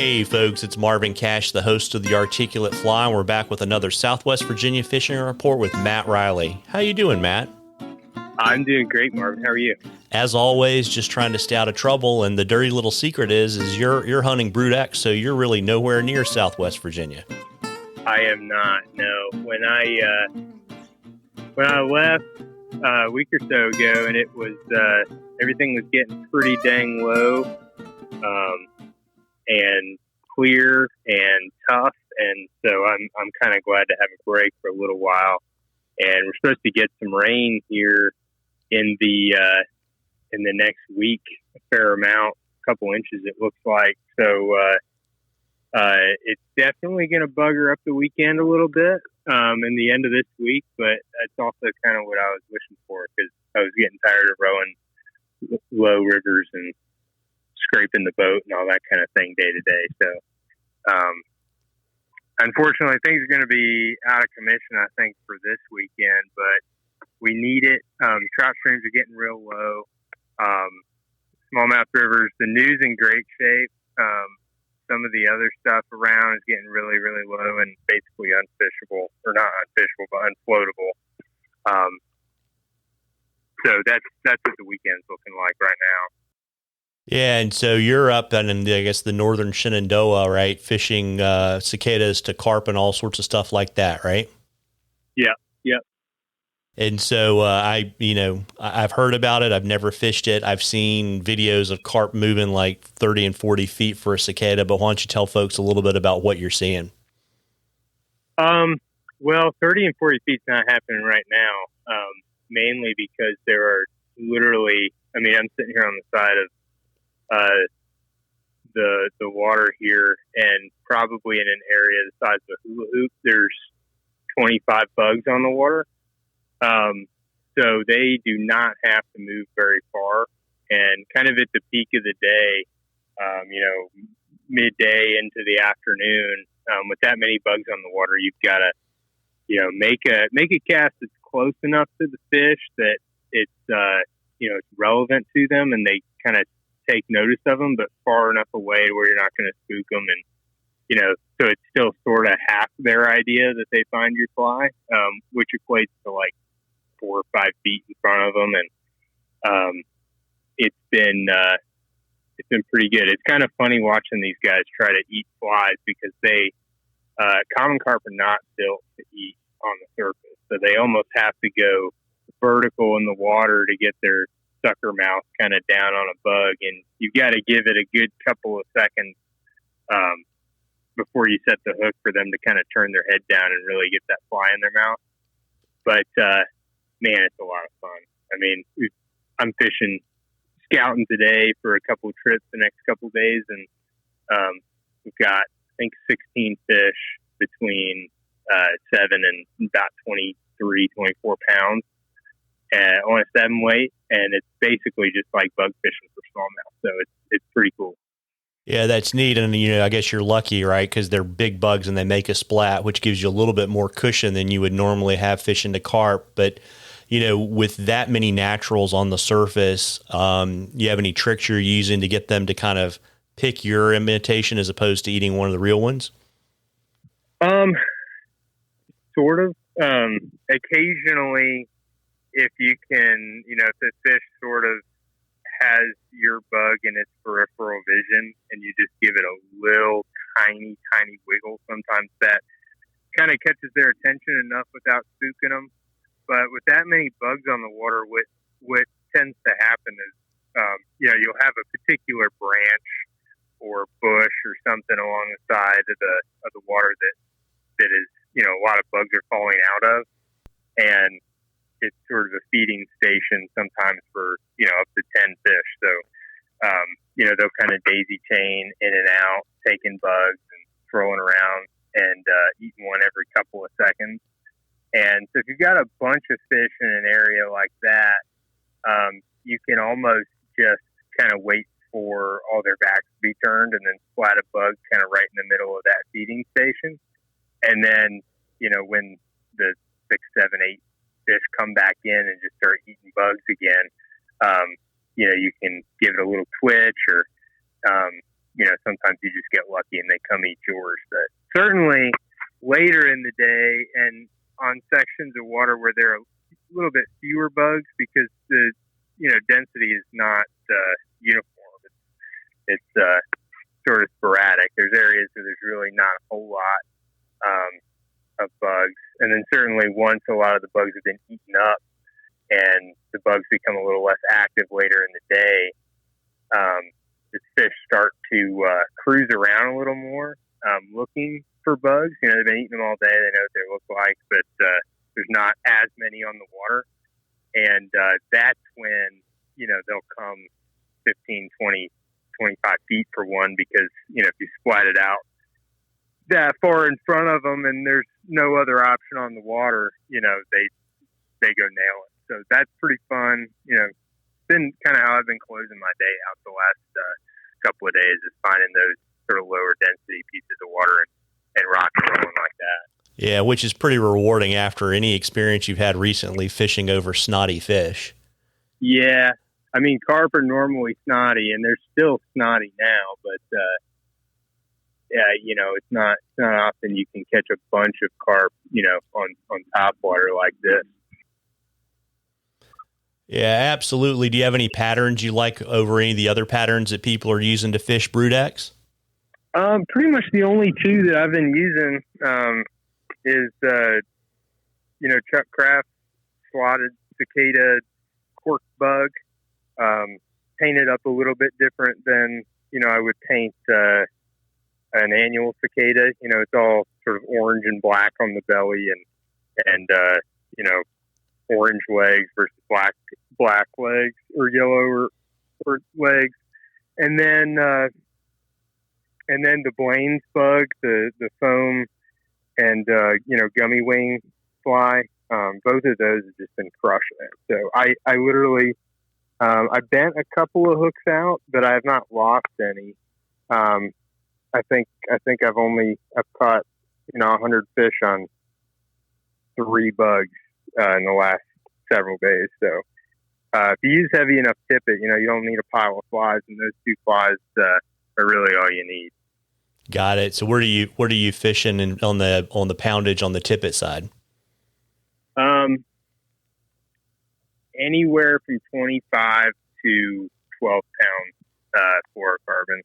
Hey folks, it's Marvin Cash, the host of The Articulate Fly, and we're back with another Southwest Virginia fishing report with Matt Reilly. How you doing, Matt? I'm doing great, Marvin. How are you? As always, just trying to stay out of trouble, and the dirty little secret is you're hunting Brood X, so you're really nowhere near Southwest Virginia. I am not, no. When I left a week or so ago, and it was everything was getting pretty dang low, and clear and tough, and so I'm kind of glad to have a break for a little while. And we're supposed to get some rain here in the next week, a fair amount, a couple inches it looks like. So it's definitely going to bugger up the weekend a little bit in the end of this week, but that's also kind of what I was wishing for, because I was getting tired of rowing low rivers and scraping the boat and all that kind of thing day to day. So unfortunately, things are going to be out of commission, I think, for this weekend, but we need it. Trout streams are getting real low. Smallmouth rivers, the New's in great shape. Some of the other stuff around is getting really, really low and basically unfishable, or not unfishable, but unfloatable. So that's what the weekend's looking like right now. Yeah, and so you're up in, I guess, the northern Shenandoah, right? Fishing cicadas to carp and all sorts of stuff like that, right? Yeah. And so I've heard about it. I've never fished it. I've seen videos of carp moving like 30 and 40 feet for a cicada, but why don't you tell folks a little bit about what you're seeing? Well, 30 and 40 feet's not happening right now, mainly because there are literally, I'm sitting here on the side of the water here, and probably in an area the size of a hula hoop, there's 25 bugs on the water. So they do not have to move very far, and kind of at the peak of the day, midday into the afternoon, with that many bugs on the water, you've got to, make a cast that's close enough to the fish that it's relevant to them, and they kind of take notice of them, but far enough away where you're not going to spook them. And, so it's still sort of half their idea that they find your fly, which equates to like 4 or 5 feet in front of them. And, it's been pretty good. It's kind of funny watching these guys try to eat flies, because common carp are not built to eat on the surface. So they almost have to go vertical in the water to get their sucker mouth kind of down on a bug, and you've got to give it a good couple of seconds before you set the hook for them to kind of turn their head down and really get that fly in their mouth. But man, it's a lot of fun. I'm scouting today for a couple of trips the next couple of days, and we've got, I think, 16 fish between 7 and about 23, 24 pounds on a 7 weight, and it's basically just like bug fishing for smallmouth. So it's pretty cool. Yeah, that's neat. And, I guess you're lucky, right? Because they're big bugs and they make a splat, which gives you a little bit more cushion than you would normally have fishing to carp. But, with that many naturals on the surface, you have any tricks you're using to get them to kind of pick your imitation as opposed to eating one of the real ones? Sort of. Occasionally, if you can, if the fish sort of has your bug in its peripheral vision and you just give it a little tiny wiggle, sometimes that kind of catches their attention enough without spooking them. But with that many bugs on the water, what tends to happen is, you'll have a particular branch or bush or something along the side of the water that is, a lot of bugs are falling out of, and it's sort of a feeding station sometimes for, up to 10 fish. So, they'll kind of daisy chain in and out, taking bugs and throwing around and eating one every couple of seconds. And so if you've got a bunch of fish in an area like that, you can almost just kind of wait for all their backs to be turned and then splat a bug kind of right in the middle of that feeding station. And then, when the 6, 7, 8 fish come back in and just start eating bugs again, you can give it a little twitch or sometimes you just get lucky and they come eat yours. But certainly later in the day and on sections of water where there are a little bit fewer bugs because the density is not uniform. It's sort of sporadic. There's areas where there's really not a whole lot of bugs, and then certainly once a lot of the bugs have been eaten up and the bugs become a little less active later in the day, the fish start to cruise around a little more, looking for bugs. They've been eating them all day. They know what they look like, but there's not as many on the water. And that's when, they'll come 15, 20, 25 feet for one because, if you splat it out that far in front of them and there's no other option on the water, they go nail it. So that's pretty fun. It's been kind of how I've been closing my day out the last couple of days, is finding those sort of lower density pieces of water and rock and rolling like that. Yeah, which is pretty rewarding after any experience you've had recently fishing over snotty fish. Yeah. I mean, carp are normally snotty, and they're still snotty now, but it's not often you can catch a bunch of carp, on top water like this. Yeah, absolutely. Do you have any patterns you like over any of the other patterns that people are using to fish Brudex? Pretty much the only two that I've been using is Chuck Craft slotted cicada cork bug, painted up a little bit different than I would paint an annual cicada. It's all sort of orange and black on the belly and orange legs versus black legs, or yellow or legs, and then the Blaine's bug, the foam and gummy wing fly. Both of those have just been crushing it. So I literally I bent a couple of hooks out, but I have not lost any. I think I've caught 100 fish on 3 bugs in the last several days. So if you use heavy enough tippet, you don't need a pile of flies, and those 2 flies are really all you need. Got it. So where do you fishing on the poundage on the tippet side? Anywhere from 25 to 12 pound fluorocarbon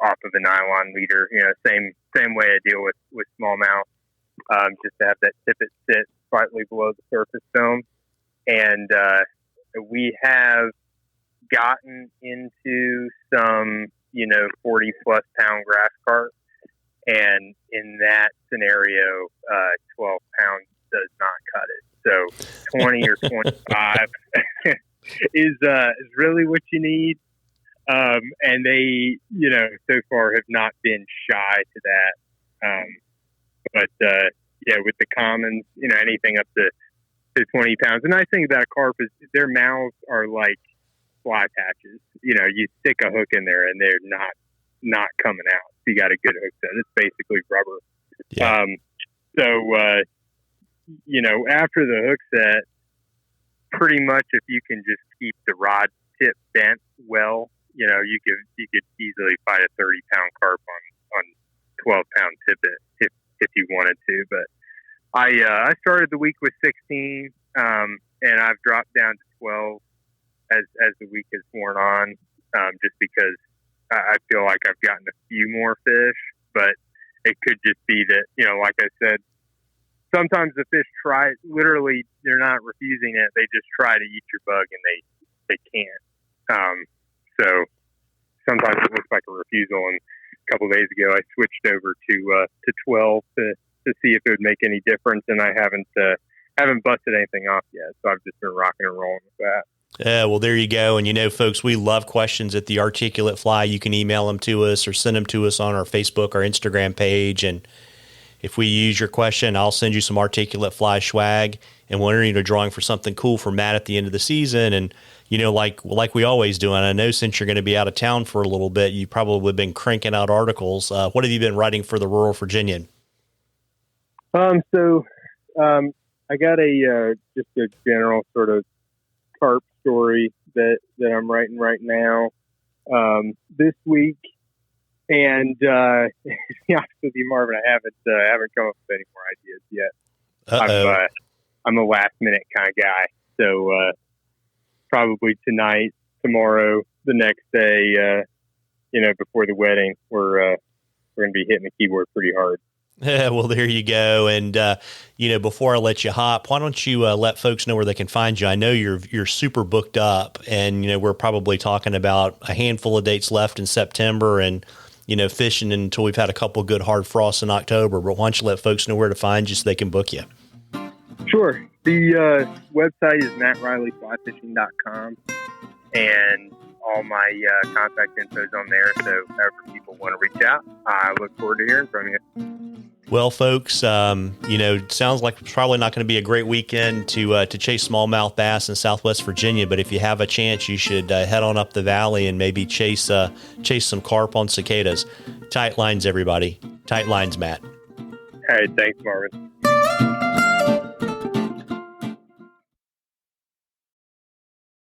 off of the nylon leader. Same way I deal with smallmouth, just to have that tippet sit slightly below the surface film. And we have gotten into some 40 plus pound grass carp, and in that scenario 12 pounds does not cut it. So 20 or 25 is really what you need. And they, so far have not been shy to that. But with the commons, anything up to 20 pounds. The nice thing about carp is their mouths are like fly patches. You stick a hook in there and they're not coming out. So you got a good hook set. It's basically rubber. Yeah. After the hook set, pretty much if you can just keep the rod tip bent well, you could easily fight a 30 pound carp on 12 pound tippet if you wanted to. But I started the week with 16, and I've dropped down to 12 as the week has worn on, just because I feel like I've gotten a few more fish, but it could just be that, like I said, sometimes the fish literally, they're not refusing it. They just try to eat your bug and they can't. So sometimes it looks like a refusal. And a couple of days ago, I switched over to 12 to see if it would make any difference. And I haven't busted anything off yet. So I've just been rocking and rolling with that. Yeah, well, there you go. And folks, we love questions at the Articulate Fly. You can email them to us or send them to us on our Facebook or Instagram page. And if we use your question, I'll send you some Articulate Fly swag, and we'll enter you into a drawing for something cool for Matt at the end of the season. And, like we always do, and I know since you're going to be out of town for a little bit, you probably have been cranking out articles. What have you been writing for the Rural Virginian? I got just a general sort of carp story that I'm writing right now. This week, And to be honest with you, Marvin, I haven't come up with any more ideas yet. I'm a last minute kind of guy, so probably tonight, tomorrow, the next day, before the wedding, we're going to be hitting the keyboard pretty hard. Well, there you go. And, before I let you hop, why don't you let folks know where they can find you? I know you're super booked up, and, we're probably talking about a handful of dates left in September and, fishing until we've had a couple good hard frosts in October. But why don't you let folks know where to find you so they can book you? Sure. The website is MattReillyFlyFishing.com, and all my contact info is on there. So if people want to reach out, I look forward to hearing from you. Well, folks, it sounds like it's probably not going to be a great weekend to chase smallmouth bass in Southwest Virginia. But if you have a chance, you should head on up the valley and maybe chase some carp on cicadas. Tight lines, everybody. Tight lines, Matt. All right. Thanks, Marvin.